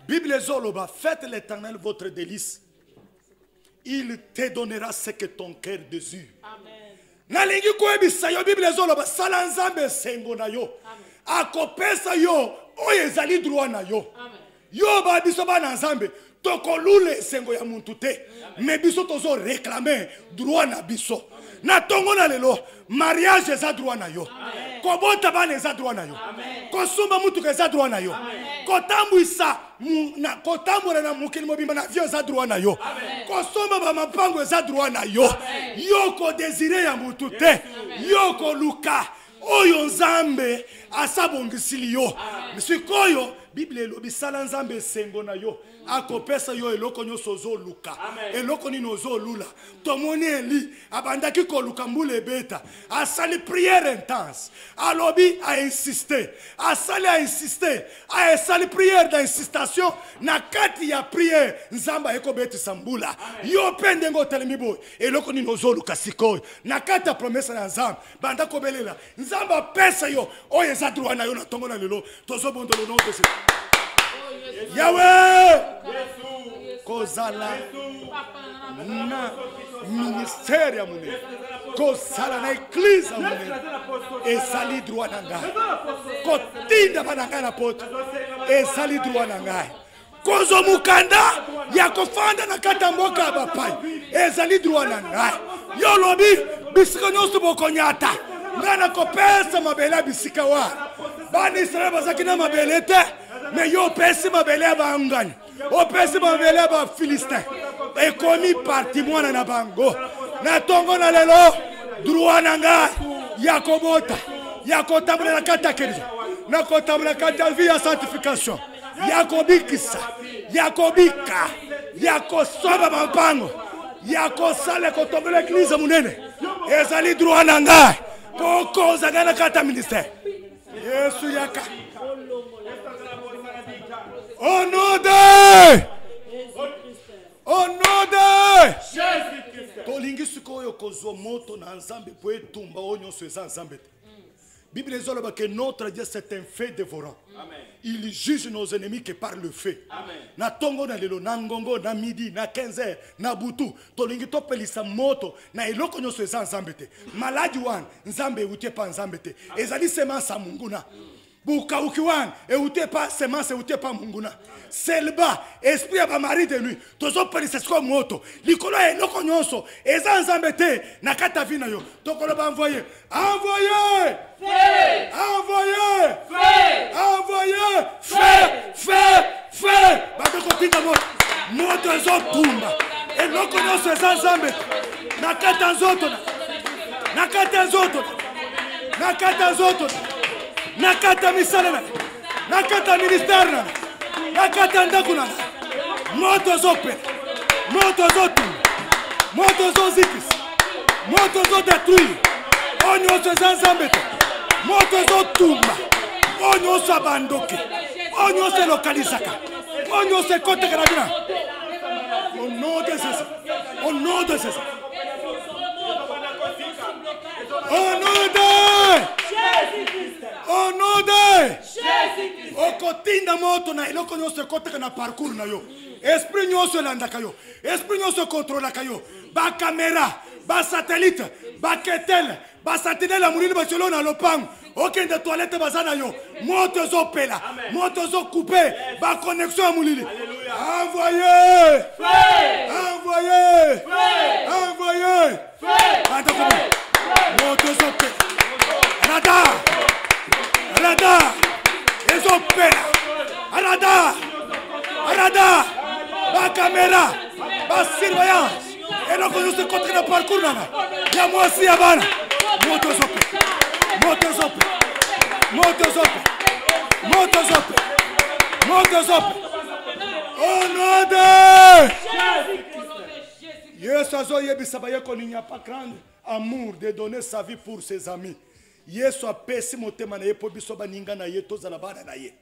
Bible Zoloba, faites l'Éternel votre délice. Il te donnera ce que ton cœur désire. Nalingi koyebisa yo Bible Zoloba sala nzambe sengo na yo. Akopesa yo oyo ezali droit na yo. Yo ba biso bana nzambe tokolule sengo ya muntu te. Mais biso tozo réclamer droit na biso. Na tongo na lelo mariage eza droit na yo. Kobota bana eza droit na yo. Kosumba mutu eza droit na yo. Kotambwisa na kotambola na mukili mobimba na vio eza droit na yo. Kosomba ba mapango eza droit na yo. Yo ko désiré ya mutu te. Yo ko luka oyo nzambe asabongisili yo. Misikoyo Bible elobi sala nzambe sengo na yo. Akopesa yo eloko nyoso zo luka. Eloko nino zo lula. Tomoni Eli abandaki ko luka mbule beta. Asali prière intense. Alobi a insisté. Asali a insisté. A sali prière d'insistation na kati ya prière nzamba eko beti sambula. Yo pende ngo telemibo. Eloko nino zo luka sikoyo. Na kati ya promesa na nzamba banda ko belela. Nzamba pesa yo oye za droit na yo na tongo na lelo. Tozo bondo lo note se. Yahweh kozala na ministère ya mune kozala na église ya mune esali droit na ngai kotinda bana ngai na poto esali droit na ngai kozo mukanda ya kofanda na kata mboka ya bapai ezali droit na ngai yo lobi bisika nyonso bokonyata ngai na kopesa mabele ya bisika wa bana Israel bazaki na mabele te. Mais yo pesi mabele ya bangani. O pesi mabele ya ba Philistin. E komi parti mwana na bango. Na tongo na lelo droit na ngai ya kobota. Ya kotamula na kata kerja. Na kotamula kata vie ya sanctification. Ya kobikisa. Ya kobika. Ya kosoba mapango. Ya kosala kotomula église munene. Ezali droit na ngai. Poko zagana kata ministère. Yesu yaka. Au nom de Tolingi sukoyo kozo moto na nzambe po etumba onyo so eza nzambe te. Bible ezoloba que notre Dieu c'est un feu dévorant. Il juge nos ennemis que par le feu. Na tongo na lelo na ngongo na midi na 15h na butu tolingi topelisa moto na eloko nyoso eza nzambe te. Maladi wan nzambe utie pa nzambe te. Ezali semence munguna. Buka ukiwan eute pa semence eute pa munguna. Selba esprit ya ba mari de lui tozo pelisa sko moto likolo eloko nyonso eza nzambe te na kata vina yo tokolo ba envoyer feu ba toko pinga moto ezo tumba eloko nyonso eza nzambe na kata nzoto na kata nzoto na kata nzoto na kata misala na kata ministère na kata ndakuna moto zope moto zotu moto zozikis moto zodetruire onyo se nzambe moto zotumba onyo se bandoke onyo se localisaka onyo se kote karabina au nom de Jésus au nom de Jésus au nom de okotinda moto na eloko nyonso ekoteka na parcours na yo esprit nyonso elandaka yo esprit nyonso kontrolaka yo ba caméra ba satellite ba ketele ba satellite la mulini bachelo na lopango okende toilette bazana yo moto ezopela moto ezokoupe ba connexion ya mulini envoyez moto ezopela radar ezopela radar ba caméra ba surveillance eloko nyonso ekotika na parcours nanga ya mwasi ya bana moto ezopela au nom de Yesu azoyebisa bayeko il n'y a pas grand amour de donner sa vie pour ses amis. Yesu apesi motema na ye po biso baninga na ye tozala bana na ye.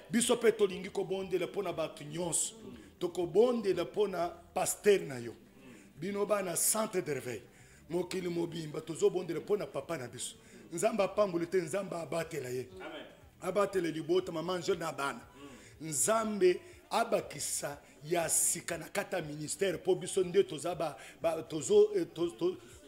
Biso pe tolingi kobondela pona batu nyonso. Tokobondela pona pasteur na yo. Bino bana centre de réveil. Mokili mobimba tozobondela pona papa na biso. Nzamba pambule te nzamba abatela ye. Abatela libota mama njo na bana. Nzambe abakisa ya sika na kata ministère po biso nde tozaba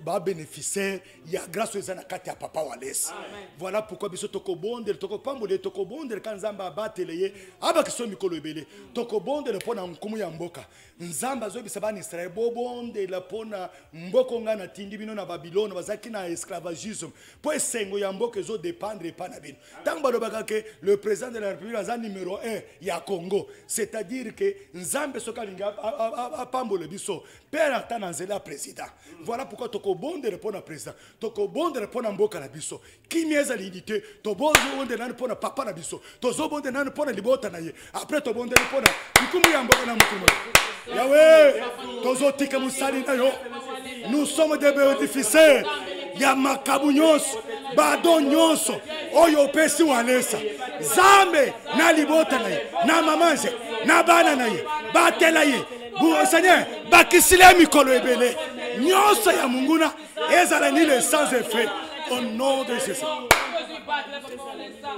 ba bénéficiaire ya grâce aux anakati ya papa Walesa. Voilà pourquoi biso tokobonde tokopambole tokobonde kan nzamba abatele ye abakiso mikolo ebele tokobonde le pona nkumu ya mboka nzamba zo bisaba ni Israël bobonde la pona mboko ngana tindi bino na Babylone bazaki na esclavagisme po esengo ya mboka zo dépendre pa na bino tango balobaka ke le président de la République aza numéro 1 ya Congo, c'est-à-dire que nzambe soka linga apambole biso père atana nzela président. Voilà pourquoi tokobonde répondre à président tokobonde répondre mboka na biso kimieza l'unité tobonde na pona papa na biso tozobonde na pona libota na ye après tobonde pona ikumu ya mboka na mutumo Yahweh tozotika musali na yo. Nous sommes des bénéficiaires ya makabu nyonso bado nyonso oyo pesi Walesa zambe na libota na ye na mamanje na bana na ye batela ye Seigneur bakisile mikolo ebele nyonso ya munguna ezala ni le sans effet au nom de Jésus.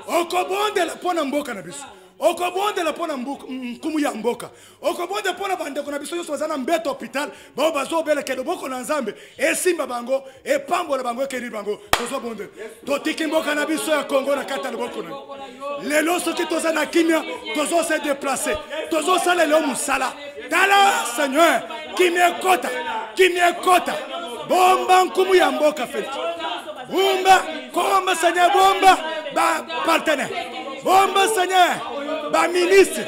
Okobonde la pona mboka na biso okobonde la pona nkumu ya mboka okobonde pona bandeko na biso nyonso bazana mbeto hôpital bao bazobele ke loboko na nzambe esimba bango epambola bango ekeri bango tozobonde totiki mboka na biso ya Congo na kata loboko na lelo soki toza na kimia tozo se déplacer tozo sala lelo musala tala Seigneur kimekota bomba nkumu ya mboka feti bomba komba Seigneur bomba ba partenaire bomba Seigneur ba ministre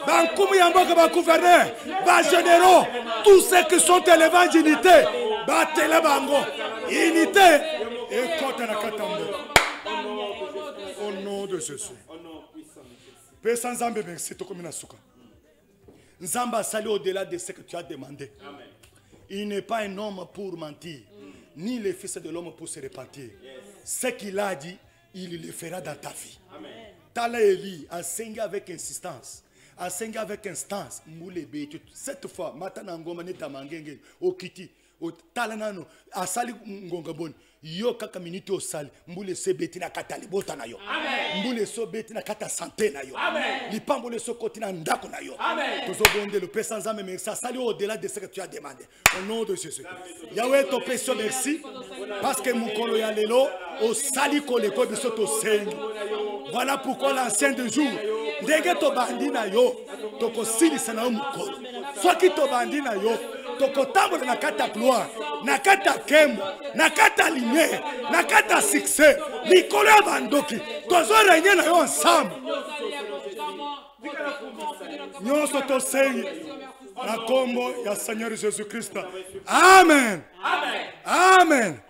ba nkumu ya mboka ba gouverneur ba généraux tous ceux qui sont élevés en unité ba tela bango unité et kota na katambo au nom de Jésus. Père sans Nzambe merci tokomina suka Nzamba sali au-delà de ce que tu as demandé. Amen. Il n'est pas un homme pour mentir, ni le fils de l'homme pour se repentir. Ce qu'il a dit, il le fera dans ta vie. Tala Eli, enseigne avec insistance, enseigne avec instance. Cette fois, matana ngoma neta mangenge, okiti, tala nano, asali ngonga boni. Yo kaka minute osali mbule se beti na kata libota na yo mbule so beti na kata santé na yo lipambo le so koti na ndako na yo tozobonde le pesa nzambe mais ça sali au-delà de ce que tu as demandé au nom de Jésus. Yahweh to peso merci parce que mukolo ya lelo osali koleko biso to sengi. Voilà pourquoi l'ancien de jour ndenge to bandi na yo to kosilisa na yo mukolo soki to bandi na yo tokotambola na kata gloire na kata kembo na kata lumière na kata succès likolo ya bandoki tozorenye na yo ensemble nyonso tosengi na kombo ya Seigneur Jésus-Christ. Amen. Amen.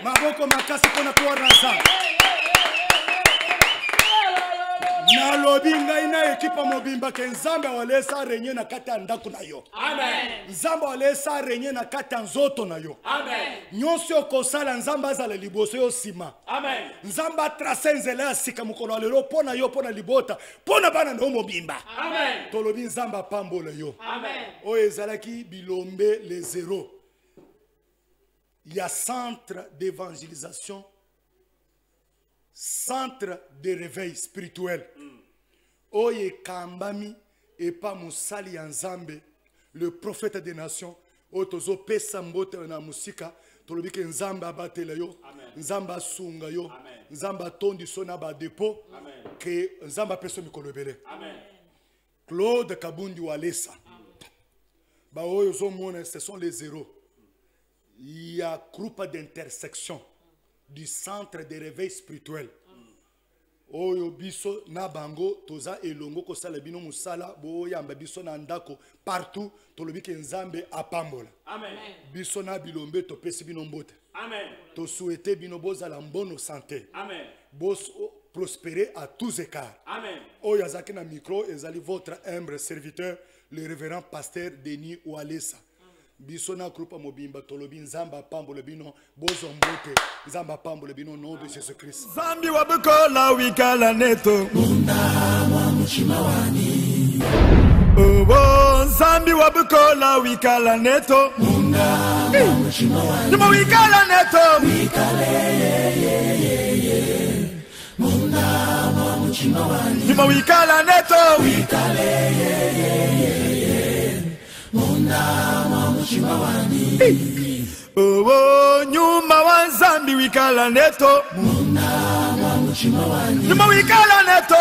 Maboko makasi pona kuorasa na lobi ngai na ekipa mobimba ke Nzambe Walesa renye na kata ndako na yo. Nzambe Walesa renye na kata nzoto na yo. Nyonso okosala Nzambe azala liboso yo sima. Nzambe atrase nzela ya sika mukolo lelo pona yo pona libota pona bana no mobimba. Tolobi Nzambe apambola yo. Oyo ezalaki bilombe les zéros. Il y a centre d'évangélisation, centre de réveil spirituel. Oye kambami et pas musali ya Nzambe, le prophète des nations. Otozo pesa mbote na musika, tolobi ke Nzambe abatela yo, Nzambe asunga yo, Nzambe atondi sona ba dépôt, que Nzambe peso mikolo ebele. Claude Kabundi Walesa. Ba oyo zo mona ce sont les zéros. Il y a groupe d'intersection du centre de réveil spirituel. Oyo biso na bango toza elongo ko sala bino musala boyamba biso na ndako partout tolobi ke Nzambe apambola. Biso na bilombe to pesi bino mbote. To souhaiter bino bozala bonne santé. Bos prospérer à tous écarts. Oyo azaki na micro ezali votre humble serviteur le révérend pasteur Denis Walesa. Bisona Krupa Mobimba, Tolobi, Nzamba Pambo Bino, Bozo Mbote, Nzamba Pambo Bino, nom de Jésus-Christ. Zambi wabukola wikala neto. Oh, Zambi wabukola wikala neto. Numa wikala neto. Numa wikala neto. Oh, nyuma wa Zambi wikala neto. Numa wikala neto.